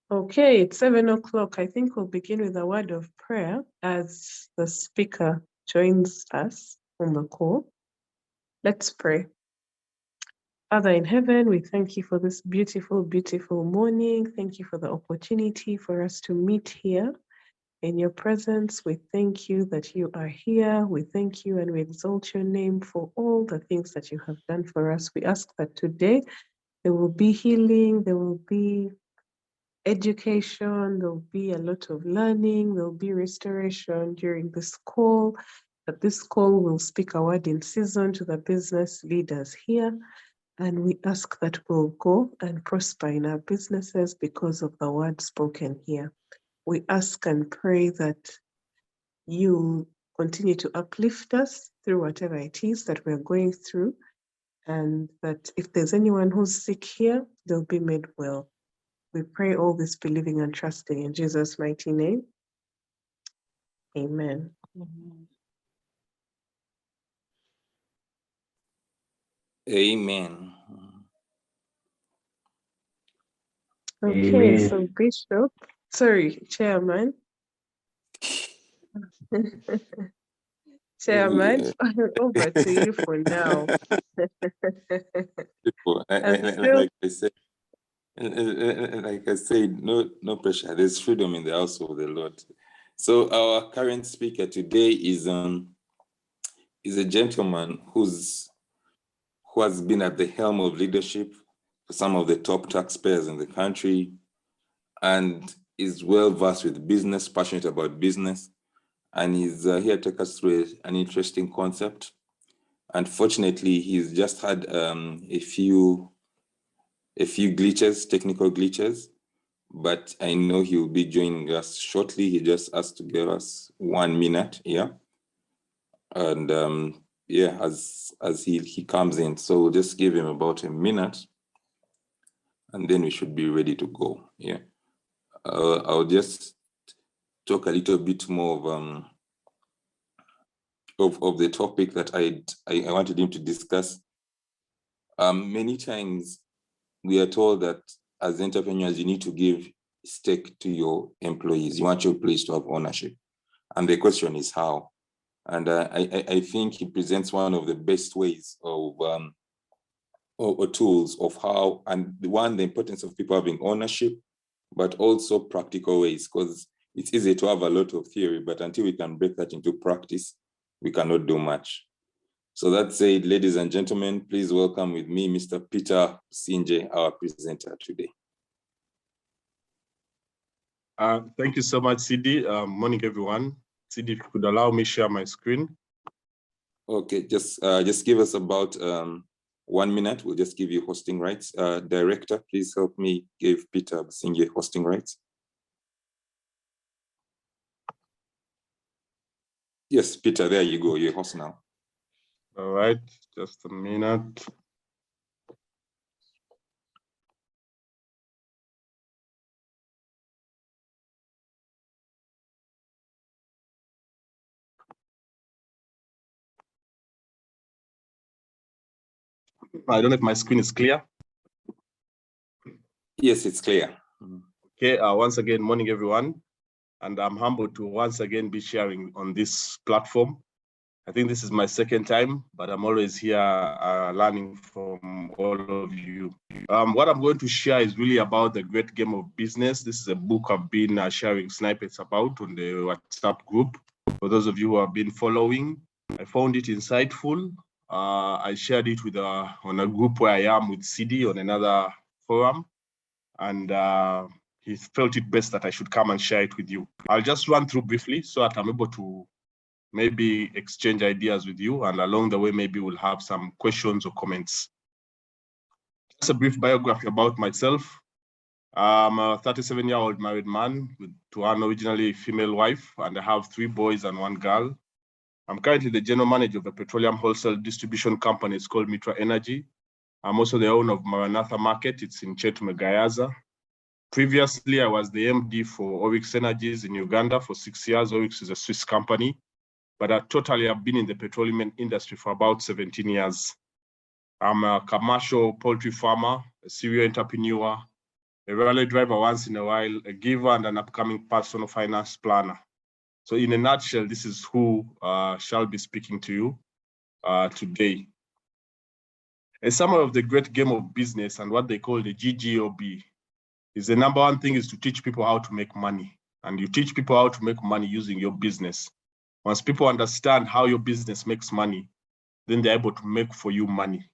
Okay, it's 7 o'clock. I think we'll begin with a word of prayer as the speaker joins us on the call. Let's pray. Father in heaven, we thank you for this beautiful, beautiful morning. Thank you for the opportunity for us to meet here in your presence. We thank you that you are here. We thank you and we exalt your name for all the things that you have done for us. We ask that today there will be healing, there will be education, there'll be a lot of learning, there'll be restoration during this call, that this call will speak a word in season to the business leaders here. And we ask that we'll go and prosper in our businesses because of the word spoken here. We ask and pray that you continue to uplift us through whatever it is that we're going through, and that if there's anyone who's sick here, they'll be made well. We pray all this believing and trusting in Jesus' mighty name. Amen. Amen. Okay, Amen. so Bishop, Chairman. Chairman, over to you for now. Like I said, no pressure. There's freedom in the house of the Lord. So our current speaker today is a gentleman who has been at the helm of leadership for some of the top taxpayers in the country, and is well versed with business, passionate about business, and he's here to take us through an interesting concept. Unfortunately, he's just had a few glitches, technical glitches, but I know he'll be joining us shortly. He just asked to give us 1 minute, yeah. And yeah, as he comes in, so we'll just give him about a minute, and then we should be ready to go. Yeah, I'll just talk a little bit more of the topic that I wanted him to discuss. Many times we are told that as entrepreneurs, you need to give stake to your employees. You want your employees to have ownership. And the question is how? And I think he presents one of the best ways of or tools of how, and the importance of people having ownership, but also practical ways, because it's easy to have a lot of theory, but until we can break that into practice, we cannot do much. So that said, ladies and gentlemen, please welcome with me Mr. Peter Businge, our presenter today. Thank you so much, CD. Morning, everyone. CD, if you could allow me share my screen. Okay, just give us about 1 minute. We'll just give you hosting rights. Director, please help me give Peter Businge hosting rights. Yes, Peter, there you go. You're host now. All right, just a minute. I don't know if my screen is clear. Yes, it's clear. Okay, once again, morning, everyone. And I'm humbled to once again be sharing on this platform. I think this is my second time, but I'm always here learning from all of you. What I'm going to share is really about the great game of business. This is a book I've been sharing snippets about on the WhatsApp group. For those of you who have been following, I found it insightful. I shared it with on a group where I am with CD on another forum, and he felt it best that I should come and share it with you. I'll just run through briefly so that I'm able to maybe exchange ideas with you, and along the way, maybe we'll have some questions or comments. Just a brief biography about myself. I'm a 37-year-old married man to an originally female wife, and I have 3 boys and 1 girl. I'm currently the general manager of a petroleum wholesale distribution company. It's called Mitra Energy. I'm also the owner of Maranatha Market. It's in Chetume, Gayaza. Previously, I was the MD for Oryx Energies in Uganda for 6 years. Oryx is a Swiss company, but I totally have been in the petroleum industry for about 17 years. I'm a commercial poultry farmer, a serial entrepreneur, a rally driver once in a while, a giver, and an upcoming personal finance planner. So in a nutshell, this is who shall be speaking to you today. A summary of the great game of business and what they call the GGOB is the number one thing is to teach people how to make money. And you teach people how to make money using your business. Once people understand how your business makes money, then they're able to make for you money.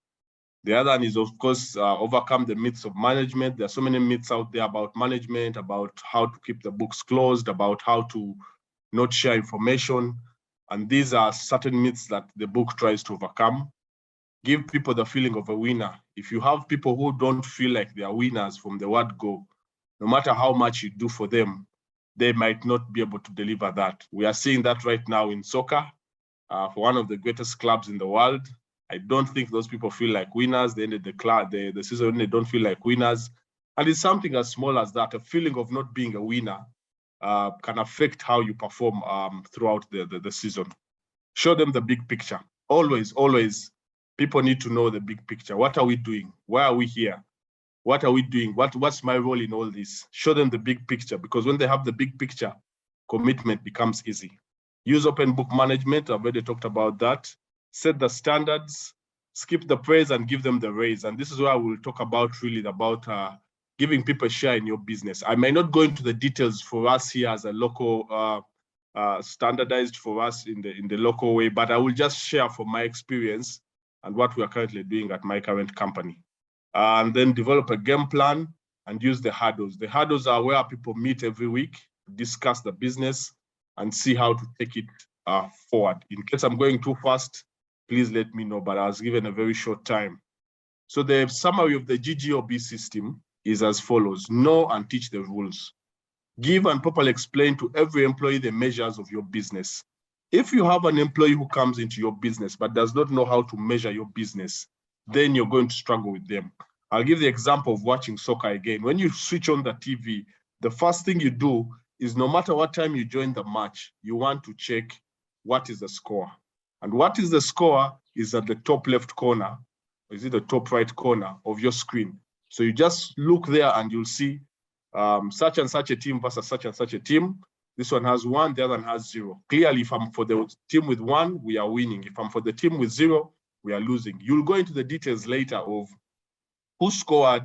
The other one is, of course, overcome the myths of management. There are so many myths out there about management, about how to keep the books closed, about how to not share information. And these are certain myths that the book tries to overcome. Give people the feeling of a winner. If you have people who don't feel like they are winners from the word go, no matter how much you do for them, they might not be able to deliver that. We are seeing that right now in soccer, for one of the greatest clubs in the world. I don't think those people feel like winners. They ended the season, they don't feel like winners. And it's something as small as that. A feeling of not being a winner can affect how you perform throughout the season. Show them the big picture. Always, people need to know the big picture. What are we doing? Why are we here? What are we doing? What's my role in all this? Show them the big picture, because when they have the big picture, commitment becomes easy. Use open book management. I've already talked about that. Set the standards, skip the praise and give them the raise. And this is where I will talk about really about giving people a share in your business. I may not go into the details for us here as a local, standardized for us in the local way, but I will just share from my experience and what we are currently doing at my current company. And then develop a game plan and use the hurdles. The hurdles are where people meet every week, discuss the business, and see how to take it forward. In case I'm going too fast, please let me know, but I was given a very short time. So the summary of the GGOB system is as follows: know and teach the rules. Give and properly explain to every employee the measures of your business. If you have an employee who comes into your business but does not know how to measure your business, then you're going to struggle with them. I'll give the example of watching soccer again. When you switch on the TV, the first thing you do is, no matter what time you join the match, you want to check what is the score. And what is the score is at the top left corner, or is it the top right corner of your screen. So you just look there and you'll see such and such a team versus such and such a team. This one has 1, the other one has 0. Clearly, if I'm for the team with 1, we are winning. If I'm for the team with 0, we are losing. You'll go into the details later of who scored,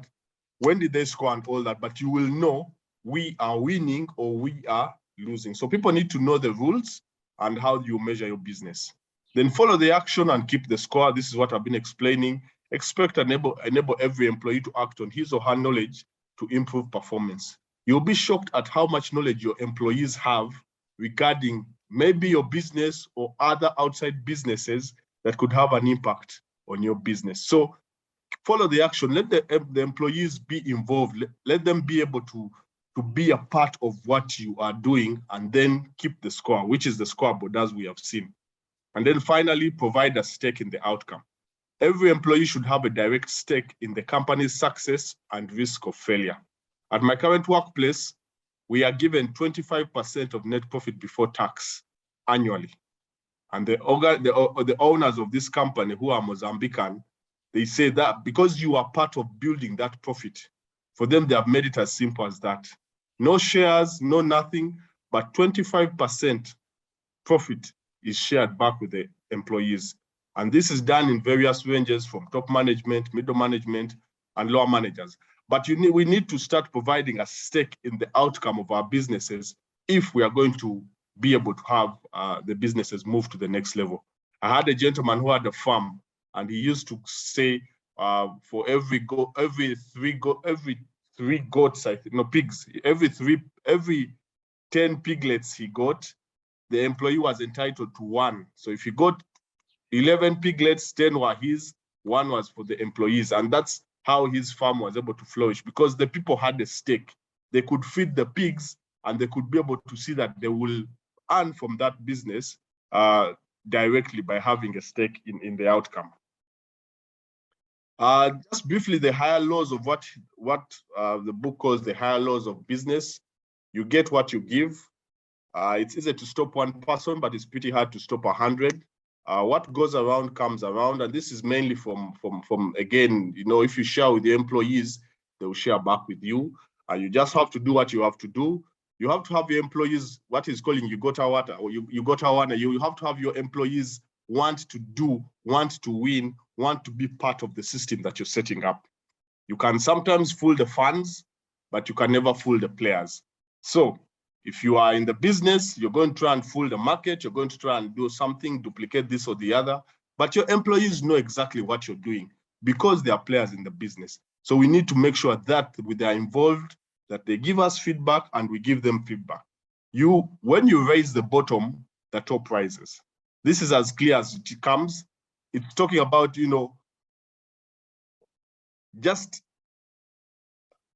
when did they score and all that, but you will know we are winning or we are losing. So people need to know the rules and how you measure your business. Then follow the action and keep the score. This is what I've been explaining. Expect and enable every employee to act on his or her knowledge to improve performance. You'll be shocked at how much knowledge your employees have regarding maybe your business or other outside businesses that could have an impact on your business. So follow the action. Let the employees be involved. Let them be able to be a part of what you are doing, and then keep the score, which is the scoreboard, as we have seen. And then finally, provide a stake in the outcome. Every employee should have a direct stake in the company's success and risk of failure. At my current workplace, we are given 25% of net profit before tax annually. And the owners of this company, who are Mozambican, they say that because you are part of building that profit, for them, they have made it as simple as that. No shares, no nothing, but 25% profit is shared back with the employees. And this is done in various ranges, from top management, middle management, and lower managers. But we need to start providing a stake in the outcome of our businesses if we are going to be able to have the businesses move to the next level. I had a gentleman who had a farm, and he used to say, for every 3 goats, I think, no, pigs, every 10 piglets he got, the employee was entitled to 1. So if he got 11 piglets, 10 were his, 1 was for the employees. And that's how his farm was able to flourish, because the people had a stake. They could feed the pigs, and they could be able to see that they will earn from that business directly by having a stake in the outcome. Just briefly, the higher laws of what the book calls the higher laws of business. You get what you give. It's easy to stop one person, but it's pretty hard to stop 100. What goes around comes around, and this is mainly from again, if you share with the employees, they will share back with you. You just have to do what you have to do. You have to have your employees, what is calling you got water, or you got one. You have to have your employees want to do, want to win, want to be part of the system that you're setting up. You can sometimes fool the fans, but you can never fool the players. So if you are in the business, you're going to try and fool the market, you're going to try and do something, duplicate this or the other, but your employees know exactly what you're doing because they are players in the business. So we need to make sure that they are involved, that they give us feedback and we give them feedback. When you raise the bottom, the top rises. This is as clear as it comes. It's talking about, just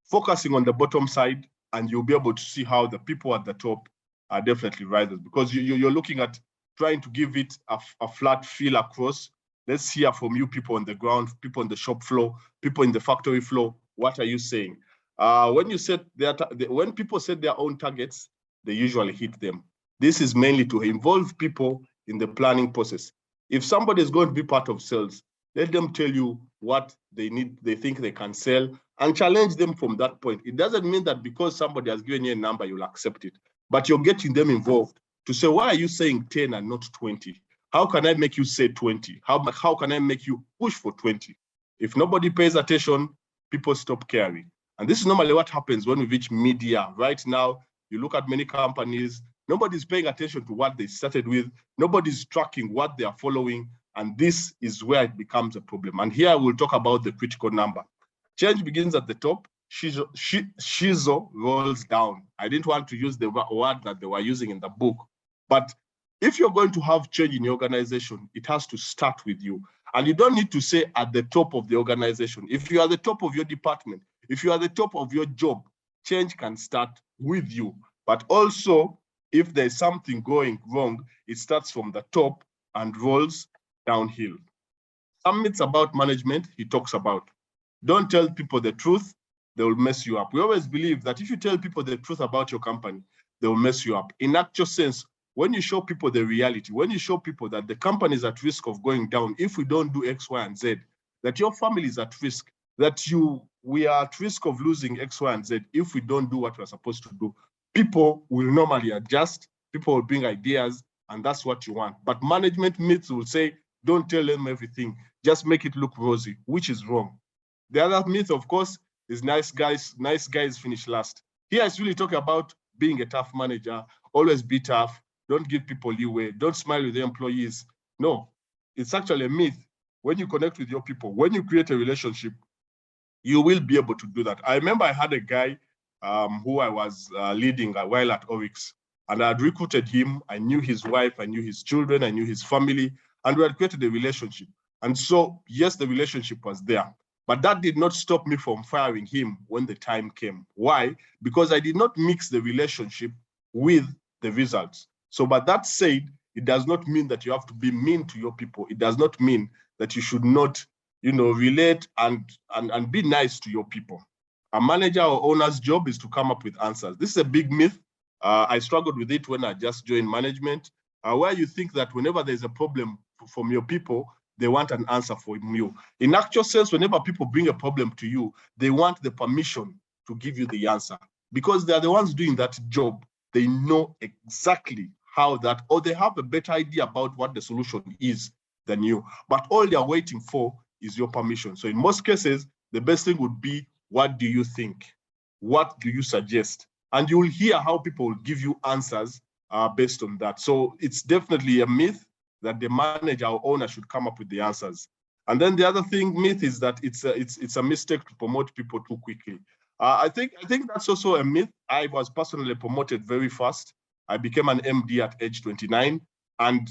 focusing on the bottom side, and you'll be able to see how the people at the top are definitely risers, because you're looking at trying to give it a flat feel across. Let's hear from you people on the ground, people on the shop floor, people in the factory floor. What are you saying? When people set their own targets, they usually hit them. This is mainly to involve people in the planning process. If somebody is going to be part of sales, let them tell you what they need, they think they can sell, and challenge them from that point. It doesn't mean that because somebody has given you a number, you'll accept it, but you're getting them involved to say, why are you saying 10 and not 20? How can I make you say 20? How can I make you push for 20? If nobody pays attention, people stop caring. And this is normally what happens when we reach media. Right now, you look at many companies, nobody's paying attention to what they started with. Nobody's tracking what they are following. And this is where it becomes a problem. And here we'll talk about the critical number. Change begins at the top. Shizo rolls down. I didn't want to use the word that they were using in the book. But if you're going to have change in your organization, it has to start with you. And you don't need to say at the top of the organization. If you are the top of your department, if you are the top of your job, change can start with you. But also, if there's something going wrong, it starts from the top and rolls downhill. Some myths about management he talks about. Don't tell people the truth, they will mess you up. We always believe that if you tell people the truth about your company, they will mess you up. In actual sense, when you show people the reality, when you show people that the company is at risk of going down if we don't do X, Y, and Z, that your family is at risk, that we are at risk of losing X, Y, and Z if we don't do what we're supposed to do, people will normally adjust, people will bring ideas, and that's what you want. But management myths will say, don't tell them everything, just make it look rosy, which is wrong. The other myth, of course, is nice guys finish last. Here it's really talking about being a tough manager, always be tough, don't give people leeway, don't smile with the employees. No, it's actually a myth. When you connect with your people, when you create a relationship, you will be able to do that. I remember I had a guy who I was leading a while at Oryx, and I had recruited him. I knew his wife, I knew his children, I knew his family, and we had created a relationship. And so, yes, the relationship was there. But that did not stop me from firing him when the time came. Why? Because I did not mix the relationship with the results. So, but that said, it does not mean that you have to be mean to your people. It does not mean that you should not, relate and be nice to your people. A manager or owner's job is to come up with answers. This is a big myth. I struggled with it when I just joined management, where you think that whenever there's a problem from your people, they want an answer from you. In actual sense, whenever people bring a problem to you, they want the permission to give you the answer because they're the ones doing that job. They know exactly how that, or they have a better idea about what the solution is than you. But all they're waiting for is your permission. So in most cases, the best thing would be, what do you think? What do you suggest? And you will hear how people will give you answers based on that. So it's definitely a myth that the manager or owner should come up with the answers. And then the other myth is that it's a mistake to promote people too quickly. I think that's also a myth. I was personally promoted very fast. I became an MD at age 29, and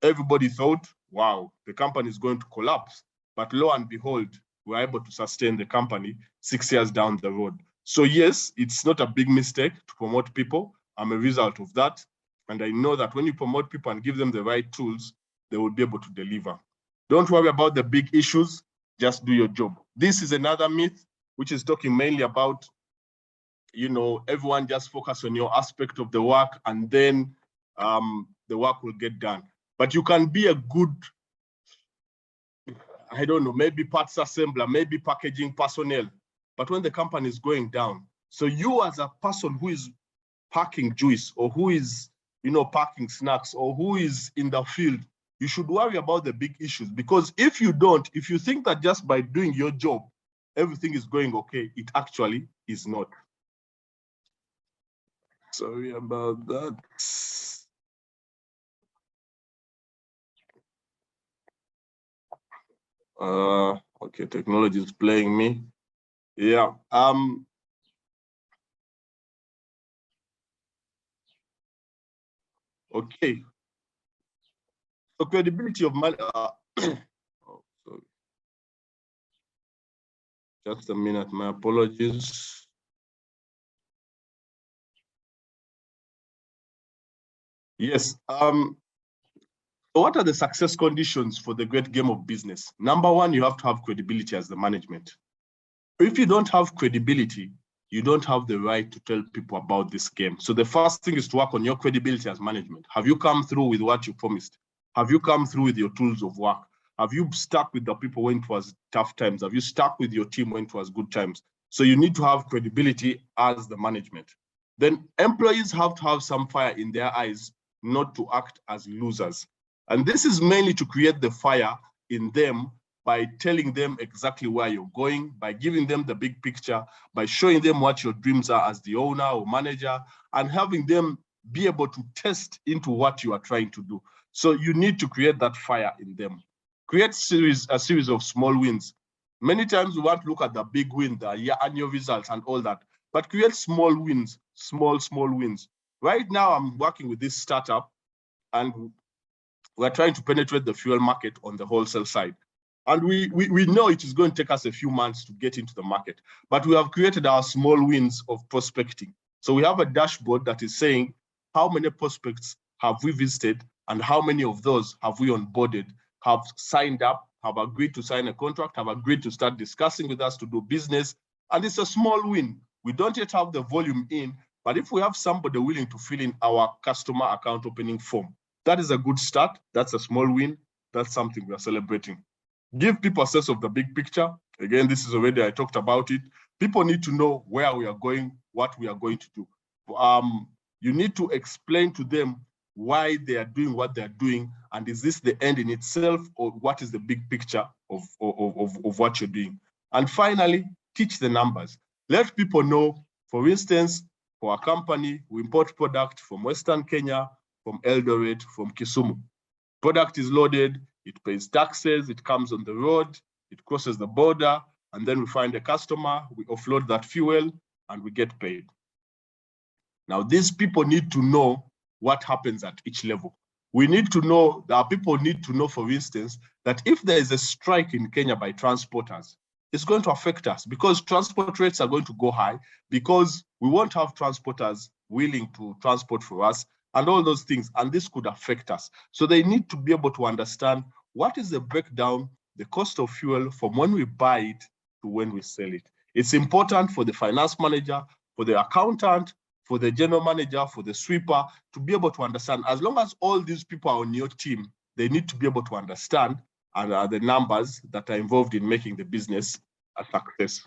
everybody thought, wow, the company is going to collapse. But lo and behold, we're able to sustain the company 6 years down the road. So yes, it's not a big mistake to promote people. I'm a result of that. And I know that when you promote people and give them the right tools, they will be able to deliver. Don't worry about the big issues, just do your job. This is another myth, which is talking mainly about, everyone just focus on your aspect of the work and then the work will get done. But you can be a good, maybe parts assembler, maybe packaging personnel. But when the company is going down, So you as a person who is packing juice or who is, packing snacks or who is in the field, you should worry about the big issues, because if you don't, if you think that just by doing your job, everything is going okay, it actually is not. Sorry about that. Okay, technology is playing me. Yeah. Okay. So credibility of money. Oh, sorry. Just a minute. My apologies. Yes. So what are the success conditions for the great game of business? Number one, you have to have credibility as the management. If you don't have credibility, you don't have the right to tell people about this game. So the first thing is to work on your credibility as management. Have you come through with what you promised? Have you come through with your tools of work? Have you stuck with the people when it was tough times? Have you stuck with your team when it was good times? So you need to have credibility as the management. Then employees have to have some fire in their eyes, not to act as losers. And this is mainly to create the fire in them by telling them exactly where you're going, by giving them the big picture, by showing them what your dreams are as the owner or manager, and having them be able to test into what you are trying to do. So you need to create that fire in them. Create a series of small wins. Many times we want to look at the big win, the annual results and all that, but create small wins, small wins. Right now, I'm working with this startup and we're trying to penetrate the fuel market on the wholesale side. And we know it is going to take us a few months to get into the market, but we have created our small wins of prospecting. So we have a dashboard that is saying how many prospects have we visited and how many of those have we onboarded, have signed up, have agreed to sign a contract, have agreed to start discussing with us to do business. And it's a small win. We don't yet have the volume in, but if we have somebody willing to fill in our customer account opening form, that is a good start. That's a small win. That's something we are celebrating. Give people a sense of the big picture. Again, this is already, I talked about it. People need to know where we are going, what we are going to do. You need to explain to them why they are doing what they're doing, and is this the end in itself, or what is the big picture of what you're doing? And finally, teach the numbers. Let people know, for instance, for a company, we import product from Western Kenya, from Eldoret, from Kisumu. Product is loaded, it pays taxes, it comes on the road, it crosses the border, and then we find a customer, we offload that fuel, and we get paid. Now, these people need to know what happens at each level. We need to know, our people need to know, for instance, that if there is a strike in Kenya by transporters, it's going to affect us because transport rates are going to go high, because we won't have transporters willing to transport for us, and all those things, and this could affect us. So they need to be able to understand what is the breakdown, the cost of fuel from when we buy it to when we sell it. It's important for the finance manager, for the accountant, for the general manager, for the sweeper, to be able to understand. As long as all these people are on your team, they need to be able to understand and the numbers that are involved in making the business a success.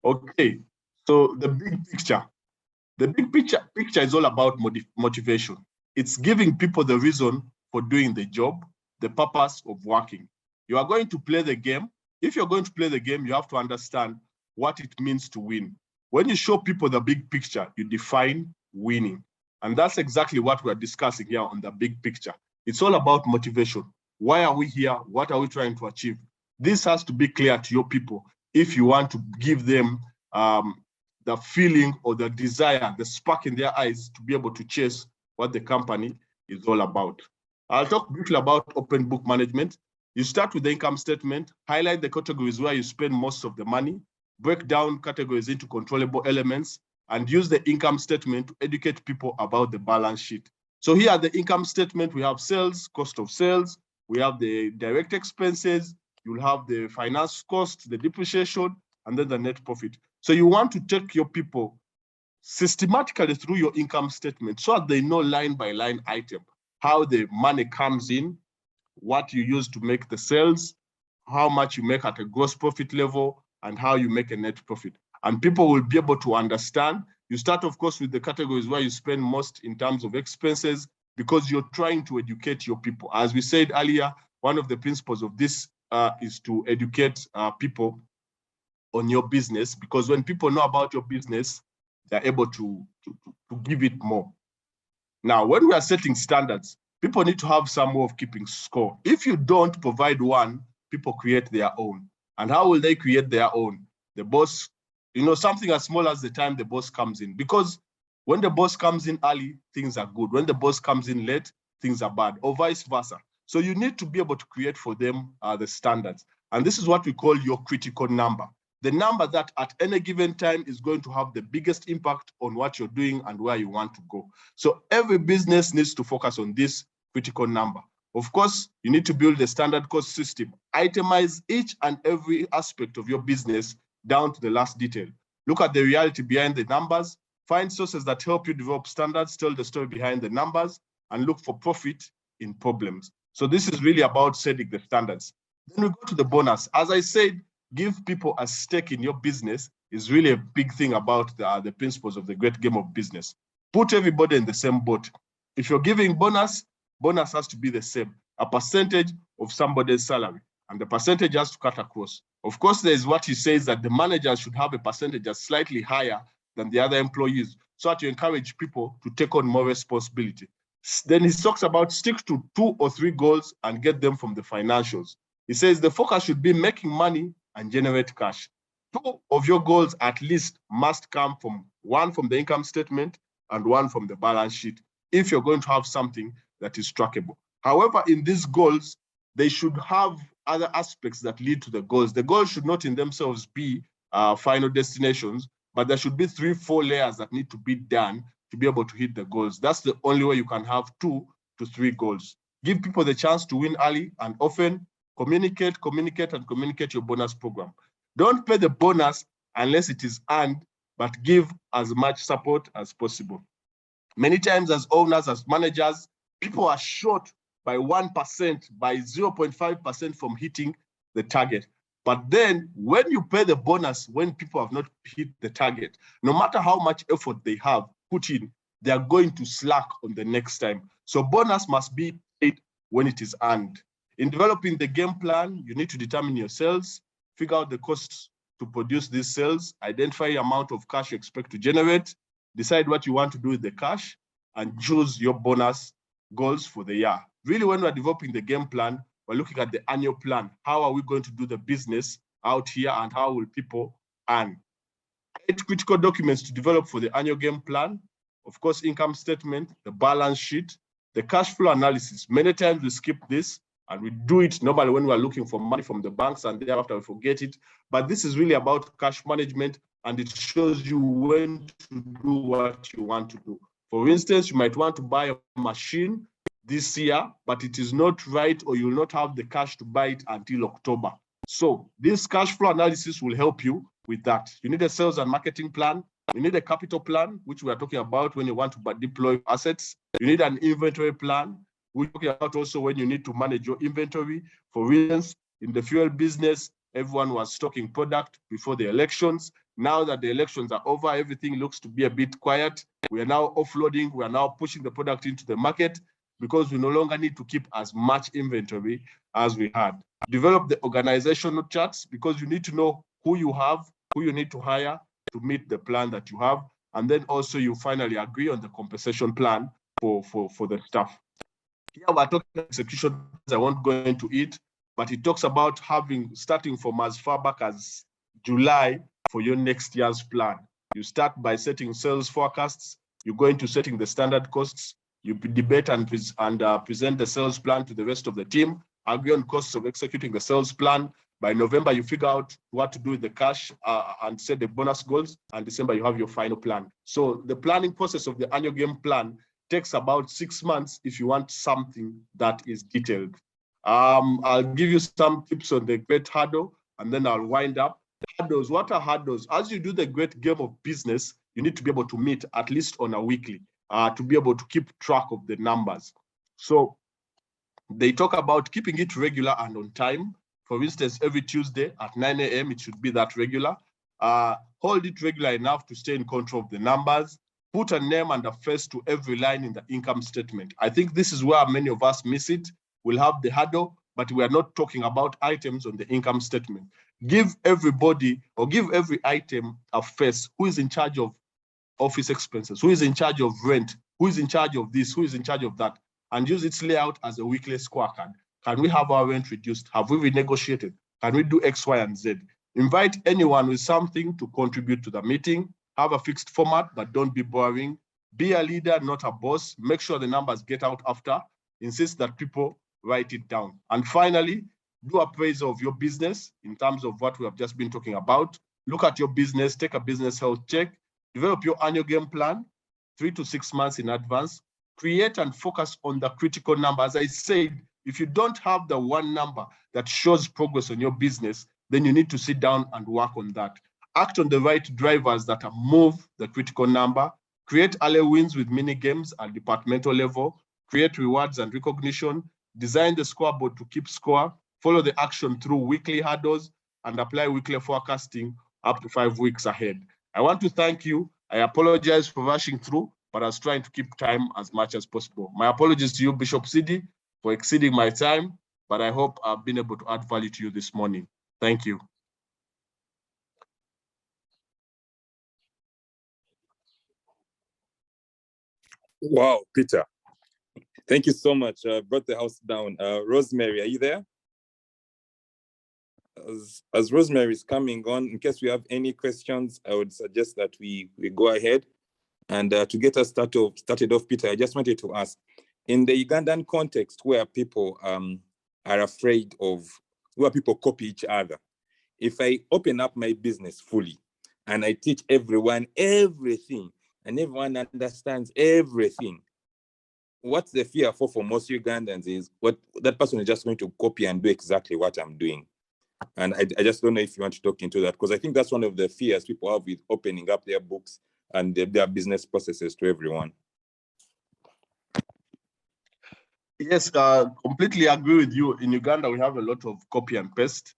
Okay, so the big picture. The big picture is all about motivation. It's giving people the reason for doing the job, the purpose of working. You are going to play the game. If you're going to play the game, you have to understand what it means to win. When you show people the big picture, you define winning. And that's exactly what we're discussing here on the big picture. It's all about motivation. Why are we here? What are we trying to achieve? This has to be clear to your people if you want to give them the feeling or the desire, the spark in their eyes to be able to chase what the company is all about. I'll talk briefly about open book management. You start with the income statement, highlight the categories where you spend most of the money, break down categories into controllable elements, and use the income statement to educate people about the balance sheet. So here at the income statement, we have sales, cost of sales, we have the direct expenses, you'll have the finance cost, the depreciation, and then the net profit. So you want to take your people systematically through your income statement so that they know line by line item, how the money comes in, what you use to make the sales, how much you make at a gross profit level, and how you make a net profit. And people will be able to understand. You start, of course, with the categories where you spend most in terms of expenses, because you're trying to educate your people. As we said earlier, one of the principles of this is to educate people on your business, because when people know about your business, they're able to give it more. Now, when we are setting standards, people need to have some way of keeping score. If you don't provide one, people create their own. And how will they create their own? The boss, something as small as the time the boss comes in. Because when the boss comes in early, things are good. When the boss comes in late, things are bad, or vice versa. So you need to be able to create for them the standards. And this is what we call your critical number. The number that at any given time is going to have the biggest impact on what you're doing and where you want to go. So every business needs to focus on this critical number. Of course, you need to build a standard cost system. Itemize each and every aspect of your business down to the last detail. Look at the reality behind the numbers. Find sources that help you develop standards, tell the story behind the numbers, and look for profit in problems. So this is really about setting the standards. Then we go to the bonus. As I said, give people a stake in your business is really a big thing about the principles of the great game of business. Put everybody in the same boat. If you're giving bonus has to be the same, a percentage of somebody's salary, and the percentage has to cut across. Of course, there's what he says that the manager should have a percentage that's slightly higher than the other employees, so that you encourage people to take on more responsibility. Then he talks about stick to 2 or 3 goals and get them from the financials. He says the focus should be making money and generate cash. 2 of your goals at least must come from, 1 from the income statement and 1 from the balance sheet, if you're going to have something that is trackable. However, in these goals, they should have other aspects that lead to the goals. The goals should not in themselves be final destinations, but there should be 3-4 layers that need to be done to be able to hit the goals. That's the only way you can have 2 to 3 goals. Give people the chance to win early and often. Communicate your bonus program. Don't pay the bonus unless it is earned, but give as much support as possible. Many times as owners, as managers, people are short by 1%, by 0.5% from hitting the target. But then when you pay the bonus, when people have not hit the target, no matter how much effort they have put in, they are going to slack on the next time. So bonus must be paid when it is earned. In developing the game plan, you need to determine your sales, figure out the costs to produce these sales, identify the amount of cash you expect to generate, decide what you want to do with the cash, and choose your bonus goals for the year. Really, when we're developing the game plan, we're looking at the annual plan. How are we going to do the business out here, and how will people earn? 8 critical documents to develop for the annual game plan. Of course, income statement, the balance sheet, the cash flow analysis. Many times we skip this, and we do it normally when we're looking for money from the banks, and thereafter we forget it. But this is really about cash management, and it shows you when to do what you want to do. For instance, you might want to buy a machine this year, but it is not right, or you will not have the cash to buy it until October. So this cash flow analysis will help you with that. You need a sales and marketing plan. You need a capital plan, which we are talking about when you want to deploy assets. You need an inventory plan. We're talking about also when you need to manage your inventory. For instance, in the fuel business, everyone was stocking product before the elections. Now that the elections are over, everything looks to be a bit quiet. We are now offloading. We are now pushing the product into the market because we no longer need to keep as much inventory as we had. Develop the organizational charts, because you need to know who you have, who you need to hire to meet the plan that you have. And then also you finally agree on the compensation plan for the staff. Here we're talking about execution. I won't go into it, but it talks about starting from as far back as July for your next year's plan. You start by setting sales forecasts. You go into setting the standard costs. You debate and present the sales plan to the rest of the team. Agree on costs of executing the sales plan. By November, you figure out what to do with the cash and set the bonus goals. And December, you have your final plan. So the planning process of the annual game plan takes about 6 months if you want something that is detailed. I'll give you some tips on the great hurdle, and then I'll wind up. Hurdles, what are hurdles? As you do the great game of business, you need to be able to meet at least on a weekly to be able to keep track of the numbers. So they talk about keeping it regular and on time, For instance, every Tuesday at 9 a.m., it should be that regular. Hold it regular enough to stay in control of the numbers. Put a name and a face to every line in the income statement. I think this is where many of us miss it. We'll have the hurdle, but we are not talking about items on the income statement. Give everybody or give every item a face. Who is in charge of office expenses? Who is in charge of rent? Who is in charge of this? Who is in charge of that? And use its layout as a weekly scorecard. Can we have our rent reduced? Have we renegotiated? Can we do X, Y, and Z? Invite anyone with something to contribute to the meeting. Have a fixed format, but don't be boring. Be a leader, not a boss. Make sure the numbers get out after. Insist that people write it down. And finally, do appraisal of your business in terms of what we have just been talking about. Look at your business, take a business health check, develop your annual game plan 3 to 6 months in advance. Create and focus on the critical number. As I said, if you don't have the one number that shows progress on your business, then you need to sit down and work on that. Act on the right drivers that move the critical number. Create early wins with mini games at departmental level. Create rewards and recognition. Design the scoreboard to keep score. Follow the action through weekly hurdles and apply weekly forecasting up to 5 weeks ahead. I want to thank you. I apologize for rushing through, but I was trying to keep time as much as possible. My apologies to you, Bishop Sidi, for exceeding my time, but I hope I've been able to add value to you this morning. Thank you. Wow, Peter. Thank you so much. Brought the house down. Rosemary, are you there? As Rosemary is coming on, in case we have any questions, I would suggest that we go ahead. And to get us started off, Peter, I just wanted to ask, in the Ugandan context where people are afraid of, where people copy each other, if I open up my business fully and I teach everyone everything and everyone understands everything, what's the fear for most Ugandans is what that person is just going to copy and do exactly what I'm doing. And I just don't know if you want to talk into that, because I think that's one of the fears people have with opening up their books and their business processes to everyone. Yes, completely agree with you. In Uganda, we have a lot of copy and paste.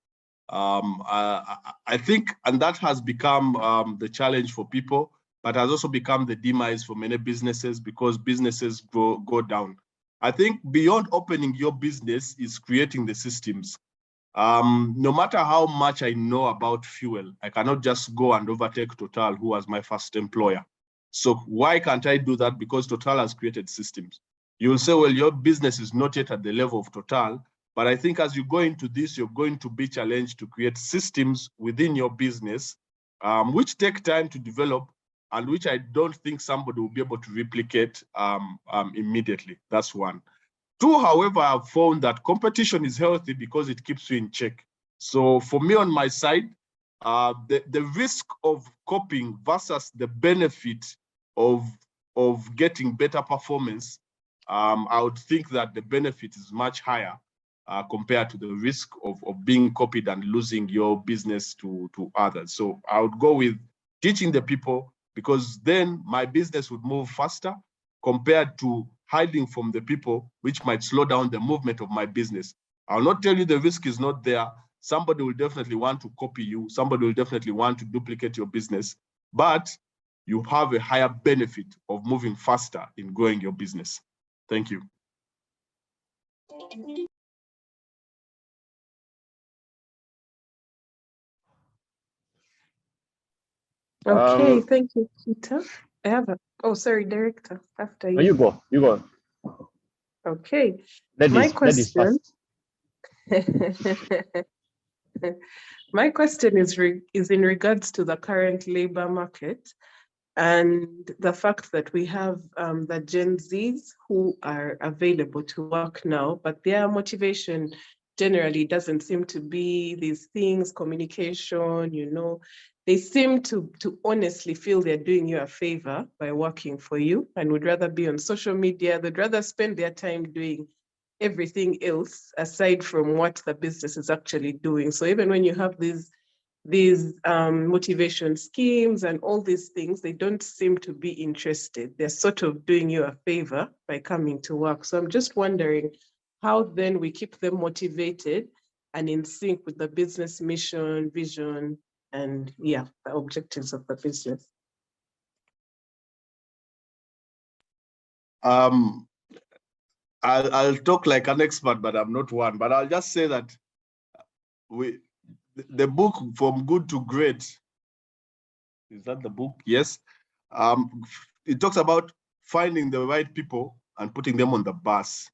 I think, and that has become the challenge for people, but has also become the demise for many businesses because businesses go down. I think beyond opening your business is creating the systems. No matter how much I know about fuel, I cannot just go and overtake Total, who was my first employer. So why can't I do that? Because Total has created systems. You will say, well, your business is not yet at the level of Total, but I think as you go into this, you're going to be challenged to create systems within your business, which take time to develop and which I don't think somebody will be able to replicate immediately. That's one. Two, however, I've found that competition is healthy because it keeps you in check. So for me on my side, the risk of copying versus the benefit of getting better performance, I would think that the benefit is much higher compared to the risk of being copied and losing your business to others. So I would go with teaching the people, because then my business would move faster compared to hiding from the people, which might slow down the movement of my business. I'll not tell you the risk is not there. Somebody will definitely want to copy you. Somebody will definitely want to duplicate your business, but you have a higher benefit of moving faster in growing your business. Thank you. Okay, thank you, Peter. I have a, oh, sorry, Director, after you. No, you go. Okay, Ladies, my question. My question is in regards to the current labor market and the fact that we have the Gen Zs who are available to work now, but their motivation generally doesn't seem to be these things, communication, you know. They seem to honestly feel they're doing you a favor by working for you and would rather be on social media. They'd rather spend their time doing everything else aside from what the business is actually doing. So even when you have these motivation schemes and all these things, they don't seem to be interested. They're sort of doing you a favor by coming to work. So I'm just wondering how then we keep them motivated and in sync with the business mission, vision, and yeah, the objectives of the business. I'll talk like an expert, but I'm not one. But I'll just say that the book From Good to Great, is that the book? Yes. It talks about finding the right people and putting them on the bus.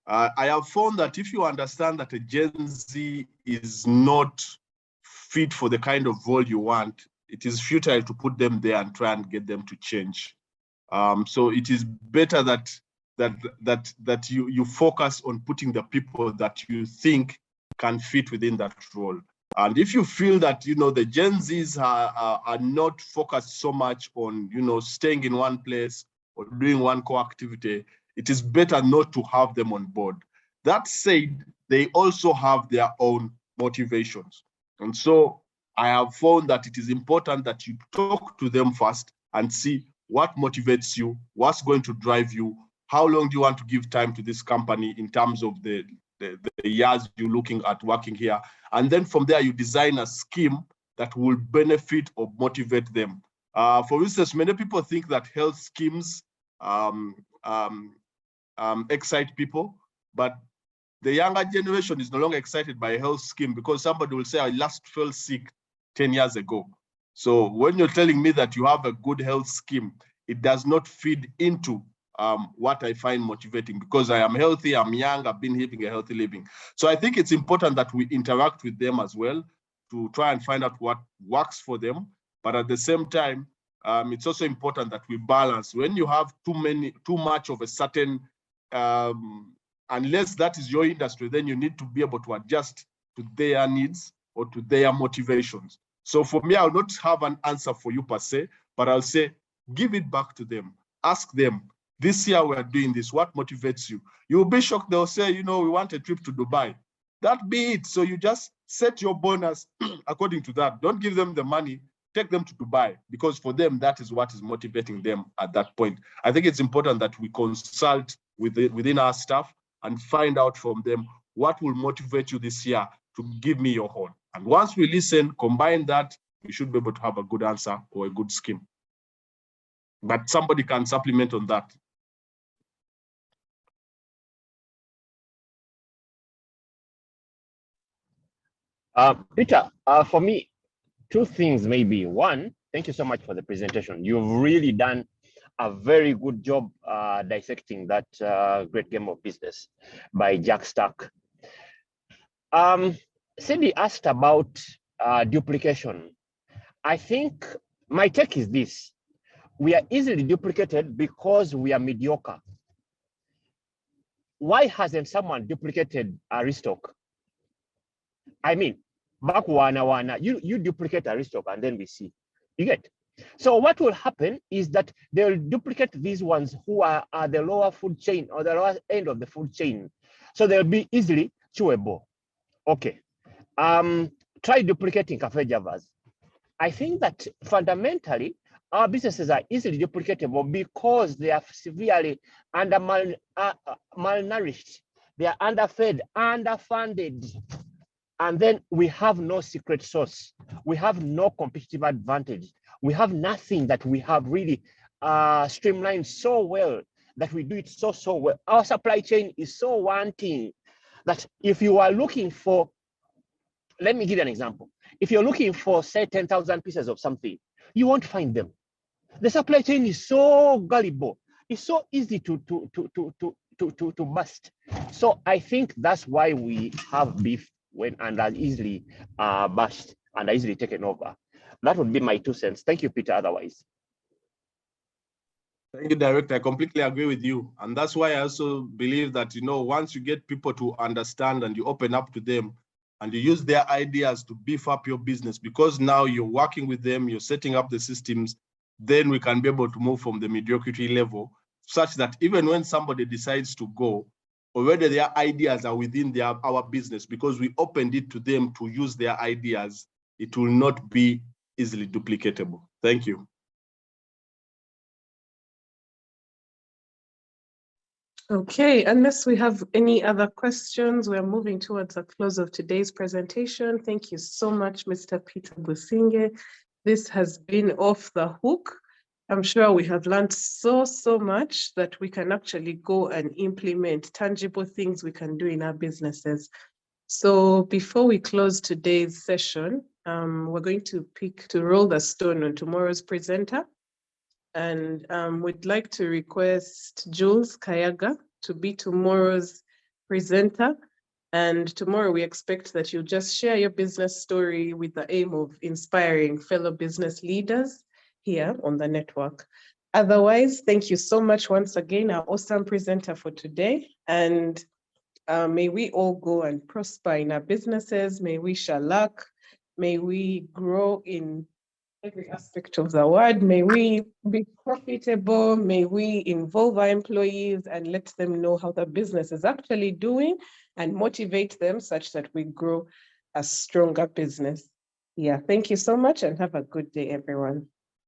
I have found that if you understand that a Gen Z is not fit for the kind of role you want, it is futile to put them there and try and get them to change. So it is better that you focus on putting the people that you think can fit within that role. And if you feel that the Gen Zs are not focused so much on staying in one place or doing one core activity, it is better not to have them on board. That said, they also have their own motivations. And so I have found that it is important that you talk to them first and see what motivates you, what's going to drive you, how long do you want to give time to this company in terms of the years you're looking at working here. And then from there, you design a scheme that will benefit or motivate them. For instance, many people think that health schemes excite people, but the younger generation is no longer excited by a health scheme because somebody will say, I last fell sick 10 years ago. So when you're telling me that you have a good health scheme, it does not feed into what I find motivating, because I am healthy, I'm young, I've been living a healthy living. So I think it's important that we interact with them as well to try and find out what works for them. But at the same time, it's also important that we balance. When you have too much of a certain, unless that is your industry, then you need to be able to adjust to their needs or to their motivations. So for me, I'll not have an answer for you per se, but I'll say, give it back to them. Ask them, this year we're doing this, what motivates you? You'll be shocked, they'll say, we want a trip to Dubai. That be it. So you just set your bonus according to that. Don't give them the money, take them to Dubai, because for them, that is what is motivating them at that point. I think it's important that we consult within our staff and find out from them what will motivate you this year to give me your horn. And once we listen, combine that, we should be able to have a good answer or a good scheme. But somebody can supplement on that. Peter, for me, two things maybe. One, thank you so much for the presentation. You've really done a very good job dissecting that great game of business by Jack Stark. Cindy asked about duplication. I think my take is this: we are easily duplicated because we are mediocre. Why hasn't someone duplicated Aristoc? I mean, back wana, you duplicate Aristoc and then we see. You get? So what will happen is that they'll duplicate these ones who are at the lower food chain or the lower end of the food chain. So they'll be easily chewable. Okay. Try duplicating Cafe Javas. I think that fundamentally, our businesses are easily duplicatable because they are severely malnourished. They are underfed, underfunded. And then we have no secret sauce. We have no competitive advantage. We have nothing that we have really streamlined so well, that we do it so well. Our supply chain is so wanting that if you are looking for, let me give you an example. If you're looking for, say, 10,000 pieces of something, you won't find them. The supply chain is so gullible. It's so easy to bust. So I think that's why we have beef and are easily bashed and are easily taken over. That would be my 2 cents. Thank you, Peter, otherwise. Thank you, Director. I completely agree with you. And that's why I also believe that, once you get people to understand and you open up to them and you use their ideas to beef up your business, because now you're working with them, you're setting up the systems, then we can be able to move from the mediocrity level such that even when somebody decides to go, already their ideas are within our business, because we opened it to them to use their ideas. It will not be easily duplicatable. Thank you. Okay, unless we have any other questions, we are moving towards the close of today's presentation. Thank you so much, Mr. Peter Businge. This has been off the hook. I'm sure we have learned so much that we can actually go and implement tangible things we can do in our businesses. So before we close today's session, we're going to roll the stone on tomorrow's presenter. And we'd like to request Jules Kayaga to be tomorrow's presenter. And tomorrow we expect that you'll just share your business story with the aim of inspiring fellow business leaders here on the network. Otherwise, thank you so much once again, our awesome presenter for today. And may we all go and prosper in our businesses. May we share luck. May we grow in every aspect of the word. May we be profitable. May we involve our employees and let them know how the business is actually doing and motivate them such that we grow a stronger business. Yeah, thank you so much and have a good day, everyone.